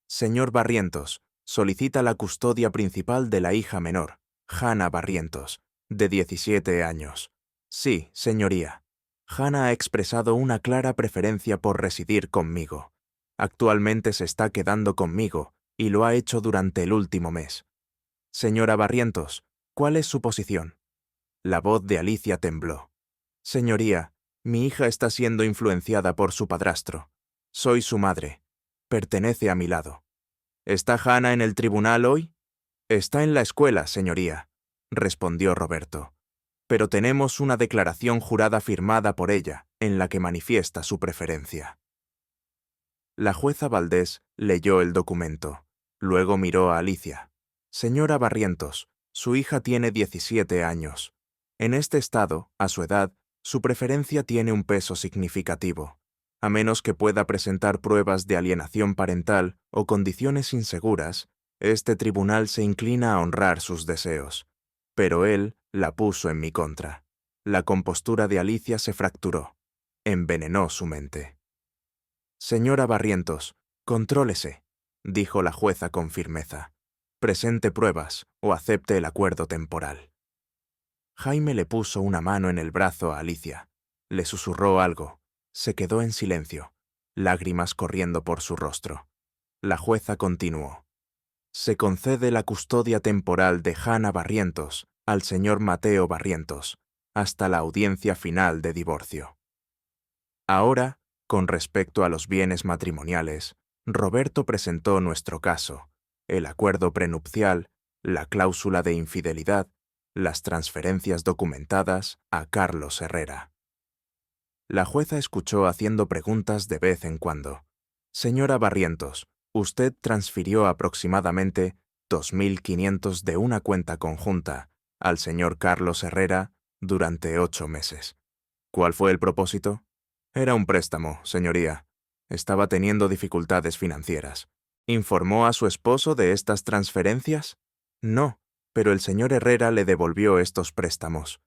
Señor Barrientos, solicita la custodia principal de la hija menor, Hannah Barrientos, de 17 años. Sí, señoría. Hannah ha expresado una clara preferencia por residir conmigo. Actualmente se está quedando conmigo y lo ha hecho durante el último mes. Señora Barrientos, ¿cuál es su posición? La voz de Alicia tembló. Señoría, mi hija está siendo influenciada por su padrastro. Soy su madre. Pertenece a mi lado. ¿Está Hannah en el tribunal hoy? Está en la escuela, señoría, respondió Roberto. Pero tenemos una declaración jurada firmada por ella, en la que manifiesta su preferencia. La jueza Valdés leyó el documento. Luego miró a Alicia. Señora Barrientos, su hija tiene 17 años. En este estado, a su edad, su preferencia tiene un peso significativo. A menos que pueda presentar pruebas de alienación parental o condiciones inseguras, este tribunal se inclina a honrar sus deseos. Pero él la puso en mi contra. La compostura de Alicia se fracturó. Envenenó su mente. Señora Barrientos, contrólese, dijo la jueza con firmeza. Presente pruebas o acepte el acuerdo temporal. Jaime le puso una mano en el brazo a Alicia. Le susurró algo. Se quedó en silencio, lágrimas corriendo por su rostro. La jueza continuó. Se concede la custodia temporal de Hannah Barrientos al señor Mateo Barrientos, hasta la audiencia final de divorcio. Ahora, con respecto a los bienes matrimoniales, Roberto presentó nuestro caso, el acuerdo prenupcial, la cláusula de infidelidad, las transferencias documentadas a Carlos Herrera. La jueza escuchó haciendo preguntas de vez en cuando. Señora Barrientos, usted transfirió aproximadamente 2.500 de una cuenta conjunta al señor Carlos Herrera durante 8 meses. ¿Cuál fue el propósito? Era un préstamo, señoría. Estaba teniendo dificultades financieras. ¿Informó a su esposo de estas transferencias? No, pero el señor Herrera le devolvió estos préstamos.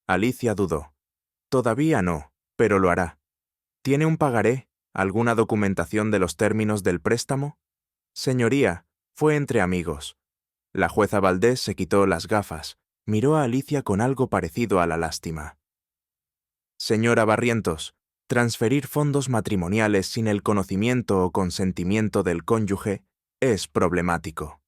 Alicia dudó. Todavía no, pero lo hará. ¿Tiene un pagaré? ¿Alguna documentación de los términos del préstamo? Señoría, fue entre amigos. La jueza Valdés se quitó las gafas, miró a Alicia con algo parecido a la lástima. Señora Barrientos, transferir fondos matrimoniales sin el conocimiento o consentimiento del cónyuge es problemático.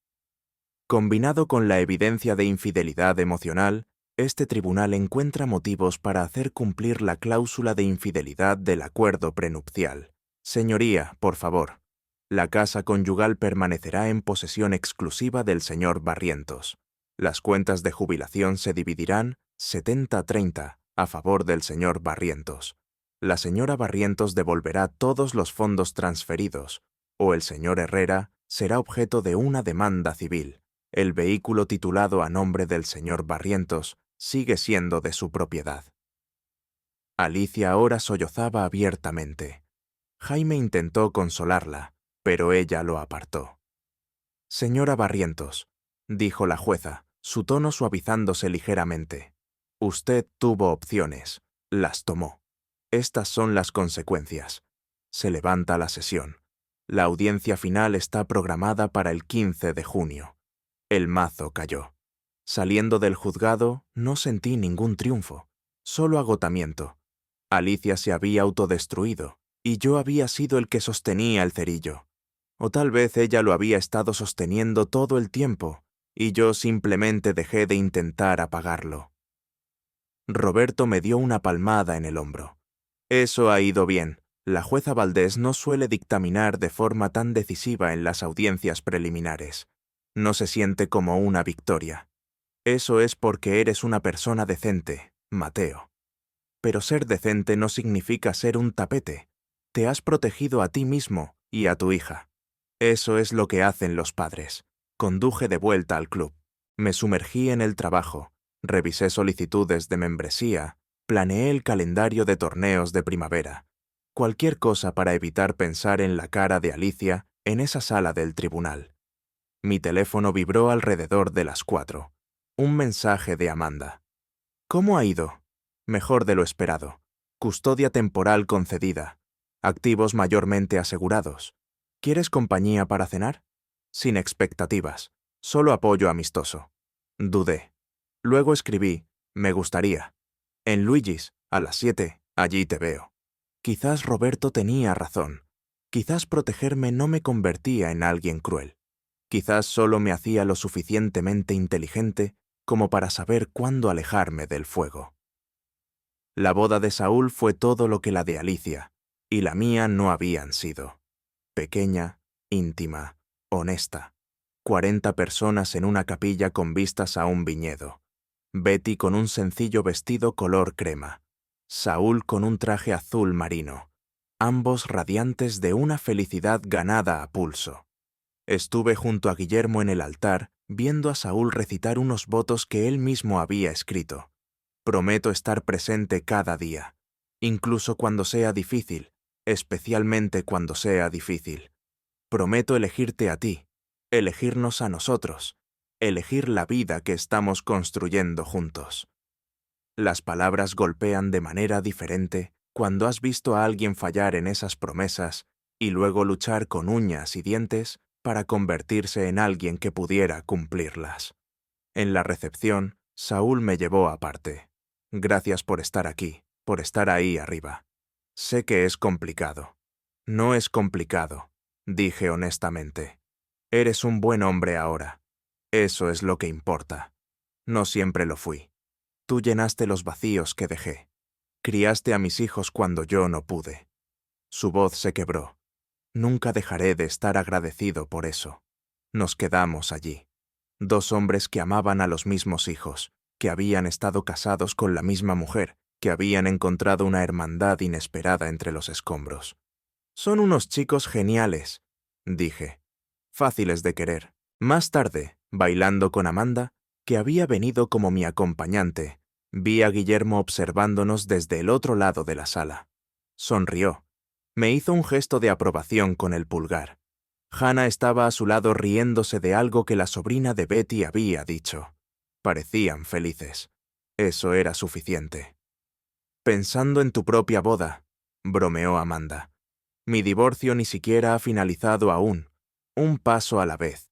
Combinado con la evidencia de infidelidad emocional, este tribunal encuentra motivos para hacer cumplir la cláusula de infidelidad del acuerdo prenupcial. Señoría, por favor, la casa conyugal permanecerá en posesión exclusiva del señor Barrientos. Las cuentas de jubilación se dividirán 70-30 a favor del señor Barrientos. La señora Barrientos devolverá todos los fondos transferidos, o el señor Herrera será objeto de una demanda civil. El vehículo titulado a nombre del señor Barrientos sigue siendo de su propiedad. Alicia ahora sollozaba abiertamente. Jaime intentó consolarla, pero ella lo apartó. Señora Barrientos, dijo la jueza, su tono suavizándose ligeramente. Usted tuvo opciones, las tomó. Estas son las consecuencias. Se levanta la sesión. La audiencia final está programada para el 15 de junio. El mazo cayó. Saliendo del juzgado, no sentí ningún triunfo, solo agotamiento. Alicia se había autodestruido, y yo había sido el que sostenía el cerillo. O tal vez ella lo había estado sosteniendo todo el tiempo, y yo simplemente dejé de intentar apagarlo. Roberto me dio una palmada en el hombro. Eso ha ido bien. La jueza Valdés no suele dictaminar de forma tan decisiva en las audiencias preliminares. No se siente como una victoria. Eso es porque eres una persona decente, Mateo. Pero ser decente no significa ser un tapete. Te has protegido a ti mismo y a tu hija. Eso es lo que hacen los padres. Conduje de vuelta al club. Me sumergí en el trabajo. Revisé solicitudes de membresía. Planeé el calendario de torneos de primavera. Cualquier cosa para evitar pensar en la cara de Alicia en esa sala del tribunal. Mi teléfono vibró alrededor de las 4. Un mensaje de Amanda. ¿Cómo ha ido? Mejor de lo esperado. Custodia temporal concedida. Activos mayormente asegurados. ¿Quieres compañía para cenar? Sin expectativas. Solo apoyo amistoso. Dudé. Luego escribí, me gustaría. En Luigi's, a las 7, allí te veo. Quizás Roberto tenía razón. Quizás protegerme no me convertía en alguien cruel. Quizás solo me hacía lo suficientemente inteligente como para saber cuándo alejarme del fuego. La boda de Saúl fue todo lo que la de Alicia, y la mía no habían sido. Pequeña, íntima, honesta. 40 personas en una capilla con vistas a un viñedo. Betty con un sencillo vestido color crema. Saúl con un traje azul marino. Ambos radiantes de una felicidad ganada a pulso. Estuve junto a Guillermo en el altar, viendo a Saúl recitar unos votos que él mismo había escrito. Prometo estar presente cada día, incluso cuando sea difícil, especialmente cuando sea difícil. Prometo elegirte a ti, elegirnos a nosotros, elegir la vida que estamos construyendo juntos. Las palabras golpean de manera diferente cuando has visto a alguien fallar en esas promesas y luego luchar con uñas y dientes para convertirse en alguien que pudiera cumplirlas. En la recepción, Saúl me llevó aparte. Gracias por estar aquí, por estar ahí arriba. Sé que es complicado. No es complicado, dije honestamente. Eres un buen hombre ahora. Eso es lo que importa. No siempre lo fui. Tú llenaste los vacíos que dejé. Criaste a mis hijos cuando yo no pude. Su voz se quebró. Nunca dejaré de estar agradecido por eso. Nos quedamos allí. 2 hombres que amaban a los mismos hijos, que habían estado casados con la misma mujer, que habían encontrado una hermandad inesperada entre los escombros. Son unos chicos geniales, dije. Fáciles de querer. Más tarde, bailando con Amanda, que había venido como mi acompañante, vi a Guillermo observándonos desde el otro lado de la sala. Sonrió. Me hizo un gesto de aprobación con el pulgar. Hannah estaba a su lado riéndose de algo que la sobrina de Betty había dicho. Parecían felices. Eso era suficiente. Pensando en tu propia boda, bromeó Amanda. Mi divorcio ni siquiera ha finalizado aún. Un paso a la vez.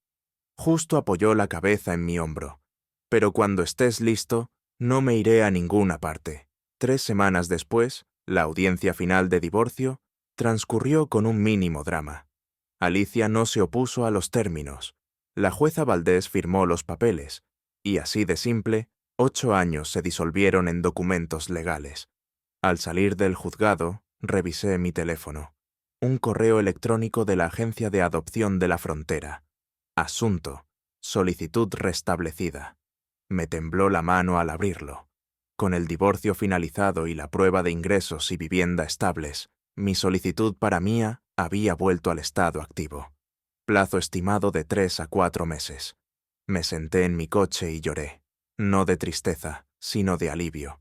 Justo apoyó la cabeza en mi hombro. Pero cuando estés listo, no me iré a ninguna parte. 3 semanas después, la audiencia final de divorcio transcurrió con un mínimo drama. Alicia no se opuso a los términos. La jueza Valdés firmó los papeles, y así de simple, 8 años se disolvieron en documentos legales. Al salir del juzgado, revisé mi teléfono. Un correo electrónico de la Agencia de Adopción de la Frontera. Asunto: solicitud restablecida. Me tembló la mano al abrirlo. Con el divorcio finalizado y la prueba de ingresos y vivienda estables, mi solicitud para Mía había vuelto al estado activo. Plazo estimado de 3 a 4 meses. Me senté en mi coche y lloré. No de tristeza, sino de alivio.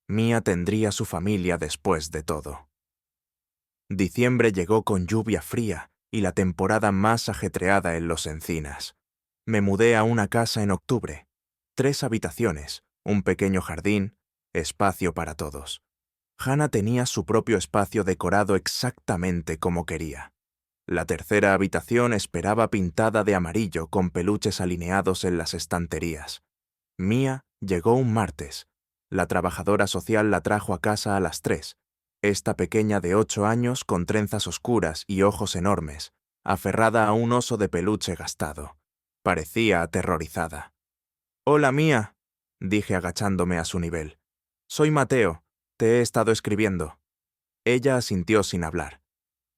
Mía tendría su familia después de todo. Diciembre llegó con lluvia fría y la temporada más ajetreada en Los Encinas. Me mudé a una casa en octubre. 3 habitaciones, un pequeño jardín, espacio para todos. Hannah tenía su propio espacio decorado exactamente como quería. La tercera habitación esperaba pintada de amarillo con peluches alineados en las estanterías. Mía llegó un martes. La trabajadora social la trajo a casa a las 3. Esta pequeña de 8 años con trenzas oscuras y ojos enormes, aferrada a un oso de peluche gastado. Parecía aterrorizada. «Hola, Mía», dije agachándome a su nivel. «Soy Mateo. Te he estado escribiendo». Ella asintió sin hablar.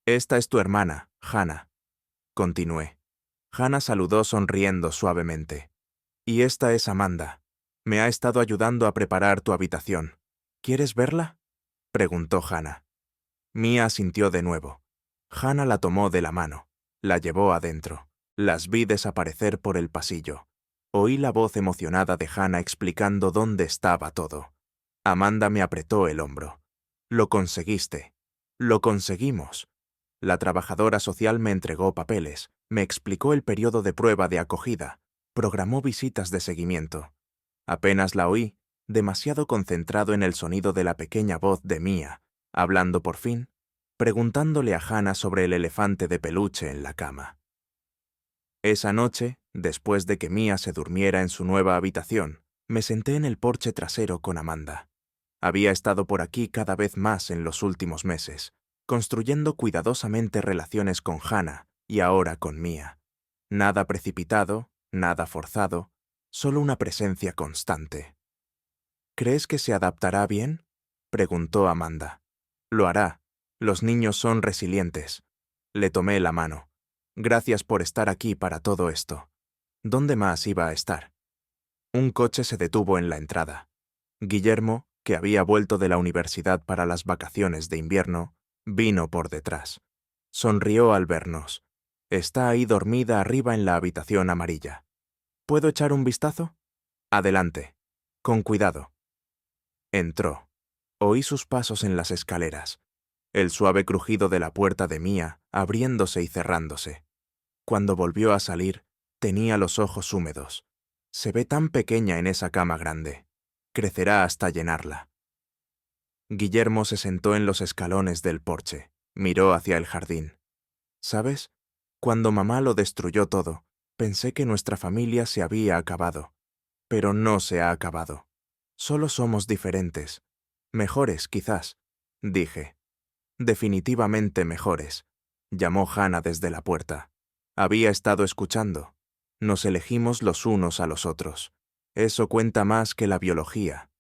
«Esta es tu hermana, Hannah», continué. Hannah saludó sonriendo suavemente. «Y esta es Amanda. Me ha estado ayudando a preparar tu habitación. ¿Quieres verla?», preguntó Hannah. Mía asintió de nuevo. Hannah la tomó de la mano. La llevó adentro. Las vi desaparecer por el pasillo. Oí la voz emocionada de Hannah explicando dónde estaba todo. Amanda me apretó el hombro. «Lo conseguiste. Lo conseguimos». La trabajadora social me entregó papeles, me explicó el periodo de prueba de acogida, programó visitas de seguimiento. Apenas la oí, demasiado concentrado en el sonido de la pequeña voz de Mía, hablando por fin, preguntándole a Hannah sobre el elefante de peluche en la cama. Esa noche, después de que Mía se durmiera en su nueva habitación, me senté en el porche trasero con Amanda. Había estado por aquí cada vez más en los últimos meses, construyendo cuidadosamente relaciones con Hannah y ahora con Mía. Nada precipitado, nada forzado, solo una presencia constante. «¿Crees que se adaptará bien?», preguntó Amanda. «Lo hará. Los niños son resilientes». Le tomé la mano. «Gracias por estar aquí para todo esto». ¿Dónde más iba a estar? Un coche se detuvo en la entrada. Guillermo, que había vuelto de la universidad para las vacaciones de invierno, vino por detrás. Sonrió al vernos. «Está ahí dormida arriba en la habitación amarilla. ¿Puedo echar un vistazo?». «Adelante. Con cuidado». Entró. Oí sus pasos en las escaleras. El suave crujido de la puerta de Mía abriéndose y cerrándose. Cuando volvió a salir, tenía los ojos húmedos. Se ve tan pequeña en esa cama grande. Crecerá hasta llenarla. Guillermo se sentó en los escalones del porche. Miró hacia el jardín. «¿Sabes? Cuando mamá lo destruyó todo, pensé que nuestra familia se había acabado. Pero no se ha acabado. Solo somos diferentes. Mejores, quizás», dije. «Definitivamente mejores», llamó Hannah desde la puerta. Había estado escuchando. Nos elegimos los unos a los otros. Eso cuenta más que la biología.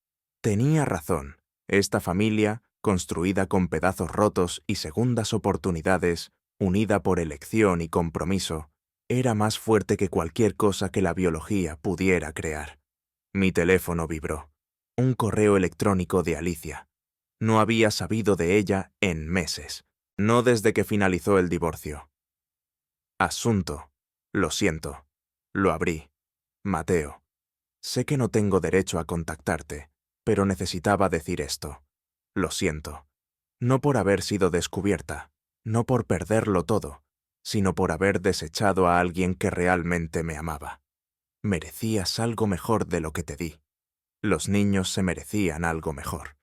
Tenía razón. Esta familia, construida con pedazos rotos y segundas oportunidades, unida por elección y compromiso, era más fuerte que cualquier cosa que la biología pudiera crear. Mi teléfono vibró. Un correo electrónico de Alicia. No había sabido de ella en meses, no desde que finalizó el divorcio. «Asunto. Lo siento». Lo abrí. «Mateo. Sé que no tengo derecho a contactarte, pero necesitaba decir esto. Lo siento. No por haber sido descubierta, no por perderlo todo, sino por haber desechado a alguien que realmente me amaba. Merecías algo mejor de lo que te di. Los niños se merecían algo mejor».